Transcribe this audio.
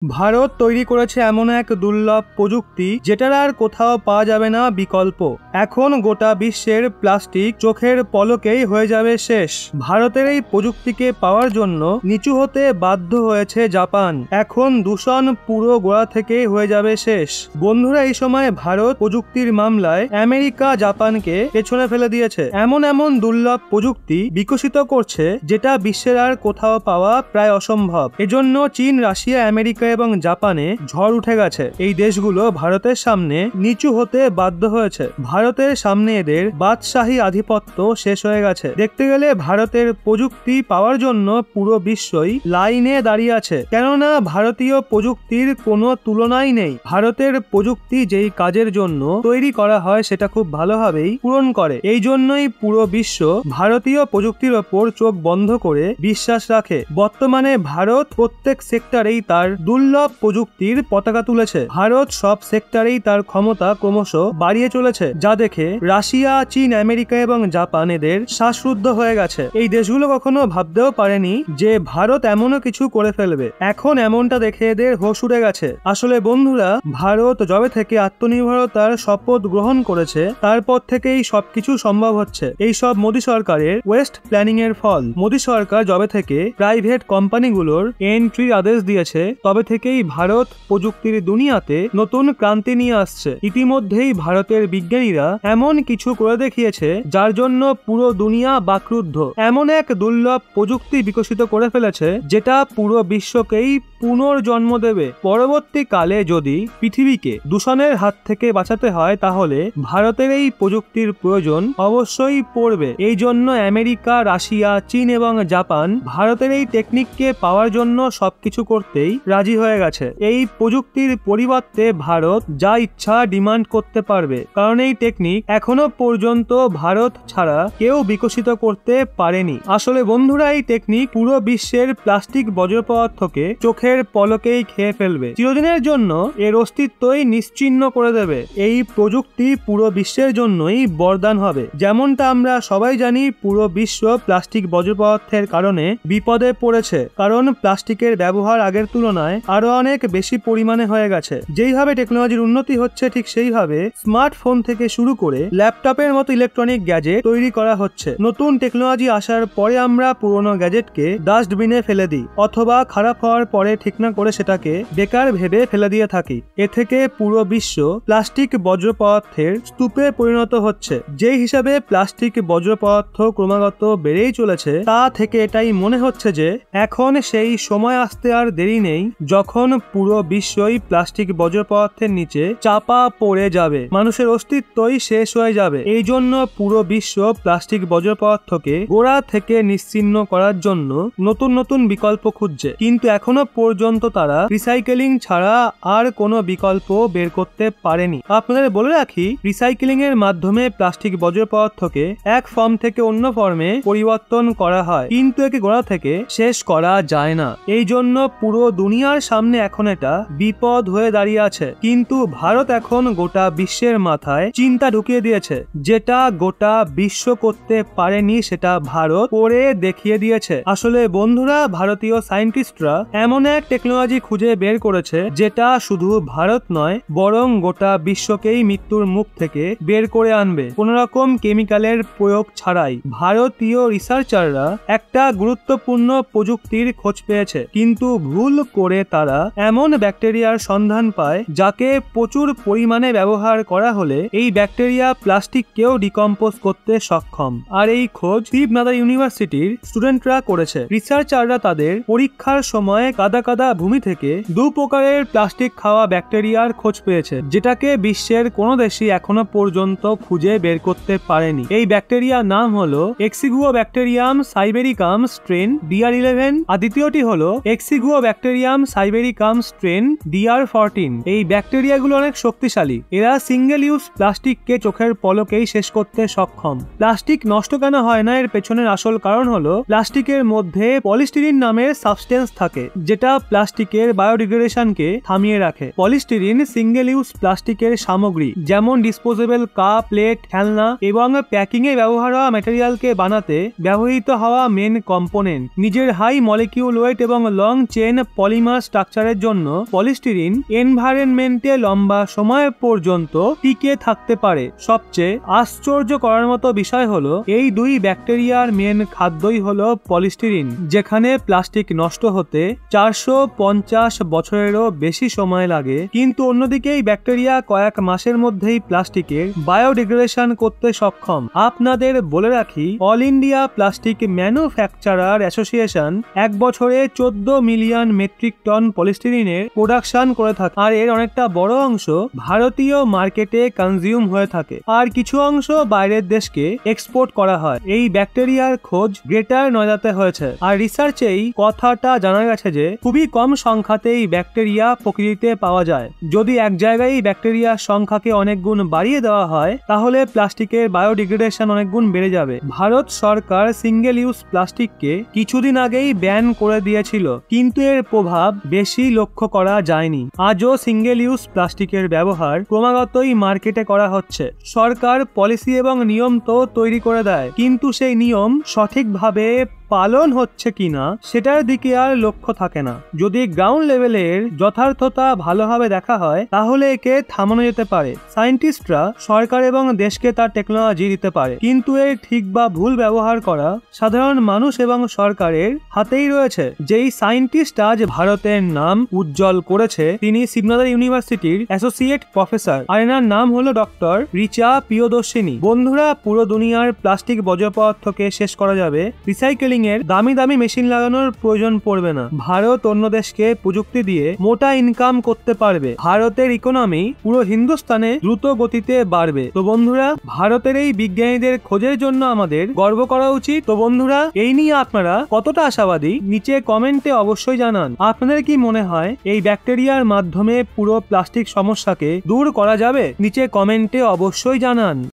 ভারত তৈরি করেছে এমন এক দুর্লভ প্রযুক্তি যেটার আর কোথাও পাওয়া যাবে না বিকল্প। এখন গোটা বিশ্বের প্লাস্টিক চোখের পলকেই হয়ে যাবে শেষ। ভারতের এই প্রযুক্তিকে পাওয়ার জন্য নিচু হতে বাধ্য হয়েছে জাপান। এখন দূষণ পুরো গোড়া থেকেই হয়ে যাবে শেষ। বন্ধুরা, এই সময় ভারত প্রযুক্তির মামলায় আমেরিকা জাপানকে পেছনে ফেলে দিয়েছে। এমন এমন দুর্লভ প্রযুক্তি বিকশিত করছে যেটা বিশ্বের আর কোথাও পাওয়া প্রায় অসম্ভব। এজন্য চীন, রাশিয়া, আমেরিকা এবং জাপানে ঝড় উঠে গেছে। এই দেশগুলো ভারতের সামনে নিচু হতে বাধ্য হয়েছে। ভারতের সামনে এদের বাদশাহী আধিপত্য শেষ হয়ে গেছে। দেখতে গেলে ভারতের প্রযুক্তি পাওয়ার জন্য পুরো বিশ্বই লাইনে দাঁড়িয়ে আছে, কেননা ভারতীয় প্রযুক্তির কোনো তুলনাই নেই। ভারতের প্রযুক্তি যেই কাজের জন্য তৈরি করা হয় সেটা খুব ভালোভাবেই পূরণ করে। এই জন্যই পুরো বিশ্ব ভারতীয় প্রযুক্তির ওপর চোখ বন্ধ করে বিশ্বাস রাখে। বর্তমানে ভারত প্রত্যেক সেক্টরেই তার দুর্লভ প্রযুক্তির পতাকা তুলেছে। ভারত সব সেক্টরেই তার ক্ষমতা ক্রমশ বাড়িয়ে চলেছে, যা দেখে রাশিয়া, চীন, আমেরিকা এবং জাপান এদের শ্বাসরুদ্ধ হয়ে গেছে। এই দেশগুলো কখনো ভাবতেও পারেনি যে ভারত এমনও কিছু করে ফেলবে। এখন এমনটা দেখে এদের হোশ উড়ে গেছে। আসলে বন্ধুরা, ভারত যবে থেকে আত্মনির্ভরতার শপথ গ্রহণ করেছে তারপর থেকেই সবকিছু সম্ভব হচ্ছে। এই সব মোদী সরকারের ওয়েস্ট প্ল্যানিং এর ফল। মোদী সরকার যবে থেকে প্রাইভেট কোম্পানিগুলোর এন্ট্রির আদেশ দিয়েছে তবে থেকেই ভারত প্রযুক্তির দুনিয়াতে নতুন ক্রান্তি নিয়ে আসছে। ইতিমধ্যেই ভারতের বিজ্ঞানীরা এমন কিছু করে দেখিয়েছে যার জন্য পুরো দুনিয়া বাকরুদ্ধ। এমন এক দুর্লভ প্রযুক্তি বিকশিত করে ফেলেছে যেটা পুরো বিশ্বকেই পুনর্জন্ম দেবে। পরবর্তীকালে যদি পৃথিবীকে দূষণের হাত থেকে বাঁচাতে হয় তাহলে ভারতের এই প্রযুক্তির প্রয়োজন অবশ্যই পড়বে। এই জন্য আমেরিকা, রাশিয়া, চীন এবং জাপান ভারতের এই টেকনিককে পাওয়ার জন্য সবকিছু করতেই রাজি হয়ে গেছে। এই প্রযুক্তির পরিবর্তে ভারত যা ইচ্ছা ডিমান্ড করতে পারবে, কারণ এই টেকনিক এখনো পর্যন্ত ভারত ছাড়া কেউ বিকশিত করতে পারেনি। আসলে বন্ধুরা, এই টেকনিক পুরো বিশ্বের প্লাস্টিক বর্জ্য পদার্থকে চোখের পলকেই খেয়ে ফেলবে। চিরদিনের জন্য এর অস্তিত্বই নিশ্চিহ্ন করে দেবে। এই প্রযুক্তি পুরো বিশ্বের জন্যই বরদান হবে। যেমনটা আমরা সবাই জানি, পুরো বিশ্ব প্লাস্টিক বর্জ্য পদার্থের কারণে বিপদে পড়েছে, কারণ প্লাস্টিকের ব্যবহার আগের তুলনায় আরো অনেক বেশি পরিমাণে হয়ে গেছে। যেইভাবে টেকনোলজির উন্নতি হচ্ছে ঠিক সেইভাবে স্মার্টফোন থেকে শুরু করে ল্যাপটপের মতো ইলেকট্রনিক গ্যাজেট তৈরি করা হচ্ছে। নতুন টেকনোলজি আসার পরে আমরা পুরনো গ্যাজেটকে ডাস্টবিনে ফেলে দিই, অথবা খারাপ হওয়ার পরে ঠিক না করে সেটাকে বেকার ভেবে ফেলে দিয়ে থাকি। এ থেকে পুরো বিশ্ব প্লাস্টিক বর্জ্য পদার্থের স্তূপে পরিণত হচ্ছে। যেই হিসাবে প্লাস্টিক বর্জ্য পদার্থ ক্রমাগত বেড়েই চলেছে, তা থেকে এটাই মনে হচ্ছে যে এখন সেই সময় আসতে আর দেরি নেই যখন পুরো বিশ্বই প্লাস্টিক বর্জ্য পদার্থের নিচে চাপা পড়ে যাবে, মানুষের অস্তিত্বই শেষ হয়ে যাবে। এই জন্য পুরো বিশ্ব প্লাস্টিক বর্জ্য পদার্থকে গোড়া থেকে নিশ্চিহ্ন করার জন্য নতুন নতুন বিকল্প খুঁজছে, কিন্তু এখনো পর্যন্ত তারা রিসাইকেলিং ছাড়া আর কোনো বিকল্প বের করতে পারেনি। আপনাদের বলে রাখি, রিসাইকেলিং এর মাধ্যমে প্লাস্টিক বর্জ্য পদার্থকে এক ফর্ম থেকে অন্য ফর্মে পরিবর্তন করা হয়, কিন্তু একে গোড়া থেকে শেষ করা যায় না। এই জন্য পুরো দুনিয়ার সামনে এখন এটা বিপদ হয়ে দাঁড়িয়ে আছে। কিন্তু ভারত এখন গোটা বিশ্বের মাথায় চিন্তা ঢুকিয়ে দিয়েছে। যেটা গোটা বিশ্ব করতে পারেনি সেটা ভারত করে দেখিয়ে দিয়েছে। আসলে বন্ধুরা, ভারতীয় সায়েন্টিস্টরা এমন এক টেকনোলজি খুঁজে বের করেছে যেটা শুধু ভারত নয় বরং গোটা বিশ্বকেই মৃত্যুর মুখ থেকে বের করে আনবে, কোনো রকম কেমিক্যালের প্রয়োগ ছাড়াই। ভারতীয় রিসার্চাররা একটা গুরুত্বপূর্ণ প্রযুক্তির খোঁজ পেয়েছে, কিন্তু ভুল করে তারা এমন ব্যাকটেরিয়ার সন্ধান পায় যাকে প্রচুর পরিমাণে ব্যবহার করা হলে এই ব্যাকটেরিয়া প্লাস্টিককেও ডিকম্পোজ করতে সক্ষম। আর এই খোঁজ শিবনাথ ইউনিভার্সিটির স্টুডেন্টরা করেছে। রিসার্চাররা তাদের পরীক্ষার সময় কাদা কাদা ভূমি থেকে দু প্রকারের প্লাস্টিক খাওয়া ব্যাকটেরিয়ার খোঁজ পেয়েছে, যেটাকে বিশ্বের কোনো দেশই এখনো পর্যন্ত খুঁজে বের করতে পারেনি। এই ব্যাকটেরিয়ার নাম হলো এক্সিগুওব্যাকটেরিয়াম সাইবেরিকাম স্ট্রেন DR11, আর দ্বিতীয়টি হলো এক্সিগুওব্যাকটেরিয়াম সাইবেরিকাম স্ট্রেন DR14। এই ব্যাকটেরিয়াগুলো অনেক শক্তিশালী। এরা সিঙ্গেল ইউজ প্লাস্টিককে চোখের পলকেই শেষ করতে সক্ষম। প্লাস্টিক নষ্ট কেন হয় না, এর পেছনের আসল কারণ হলো প্লাস্টিকের মধ্যে পলিস্টিরিন নামের সাবস্টেন্স থাকে, যেটা প্লাস্টিকের বায়োডিগ্রেডেশনকে থামিয়ে রাখে। পলিস্টিরিন সিঙ্গেল ইউজ প্লাস্টিকের সামগ্রী যেমন ডিসপোজেবল কাপ, প্লেট, খেলনা এবং প্যাকিং এ ব্যবহার হওয়া ম্যাটেরিয়ালকে বানাতে ব্যবহৃত হওয়া মেন কম্পোনেন্ট। নিজের হাই মলিকিউল ওয়েট এবং লং চেন পলিমার স্ট্রাকচারের জন্য পলিস্টিরিন এনভায়রনমেন্টে লম্বা সময় পর্যন্ত টিকে থাকতে পারে। সবচেয়ে আশ্চর্য করার মতো বিষয় হলো এই দুই ব্যাকটেরিয়ার মেন খাদ্যই হলো পলিস্টিরিন, যেখানে প্লাস্টিক নষ্ট হতে 450 বছরেরও বেশি সময় লাগে, কিন্তু অন্যদিকে এই ব্যাকটেরিয়া কয়েক মাসের মধ্যেই প্লাস্টিকের বায়োডিগ্রেডেশন করতে সক্ষম। আপনাদের বলে রাখি, all India plastic manufacturer association এক বছরে 14 মিলিয়ন মেট্রিক টন পলিস্টিরিনের প্রোডাকশন করে থাকে, আর এর অনেকটা বড় অংশ ভারতীয় মার্কেটে কনজিউম হয়ে থাকে, আর কিছু অংশ বাইরের দেশকে এক্সপোর্ট করা হয়। এই ব্যাকটেরিয়ার খোঁজ গ্রেটার নয়দাতে হয়েছে, আর রিসার্চেই কথাটা জানা গেছে যে খুবই কম সংখ্যাতেই ব্যাকটেরিয়া প্রকৃতিতে পাওয়া যায়। যদি এক জায়গায় ব্যাকটেরিয়ার সংখ্যাকে অনেক গুণ বাড়িয়ে দেওয়া হয়, তাহলে প্লাস্টিকের বায়োডিগ্রেডেশন অনেক গুণ বেড়ে যাবে। ভারত সরকার সিঙ্গেল ইউজ প্লাস্টিককে কিছুদিন আগেই ব্যান করে দিয়েছিল, কিন্তু এর প্রভাব বেশি লক্ষ্য করা যায়নি। আজও সিঙ্গেল ইউজ প্লাস্টিকের ব্যবহার ক্রমাগতই মার্কেটে করা হচ্ছে। সরকার পলিসি এবং নিয়ম তো তৈরি করে দেয়, কিন্তু সেই নিয়ম সঠিকভাবে পালন হচ্ছে কিনা সেটার দিকে আর লক্ষ্য থাকে না। যদি গ্রাউন্ড লেভেলের যথার্থতা ভালোভাবে দেখা হয়, তাহলে একে থামানো যেতে পারে। সায়েন্টিস্টরা সরকার এবং দেশকে তার টেকনোলজি দিতে পারে, কিন্তু এর ঠিক বা ভুল ব্যবহার করা সাধারণ মানুষ এবং সরকারের হাতেই রয়েছে। যেই সায়েন্টিস্ট আজ ভারতের নাম উজ্জ্বল করেছে, তিনি শিবনাথ ইউনিভার্সিটির অ্যাসোসিয়েট প্রফেসর, আর এনার নাম হলো ডক্টর রিচা প্রিয়দর্শিনী। বন্ধুরা, পুরো দুনিয়ার প্লাস্টিক বর্জ্য পদার্থকে শেষ করা যাবে রিসাইকেলিং এর দামি দামি মেশিন লাগানোর প্রয়োজন পড়বে না। ভারত অন্য দেশকে প্রযুক্তি দিয়ে মোটা ইনকাম করতে পারবে। ভারতের ইকোনমি পুরো হিন্দুস্তানে দ্রুত গতিতে বাড়বে। তো বন্ধুরা, ভারতের এই বিজ্ঞানীদের খোঁজের জন্য আমাদের গর্ব করা উচিত। তো বন্ধুরা, এই নিয়ে আপনারা কতটা আশাবাদী নিচে কমেন্টে অবশ্যই জানান। আপনাদের কি মনে হয় এই ব্যাকটেরিয়ার মাধ্যমে পুরো প্লাস্টিক সমস্যাকে দূর করা যাবে? নিচে কমেন্টে অবশ্যই জানান।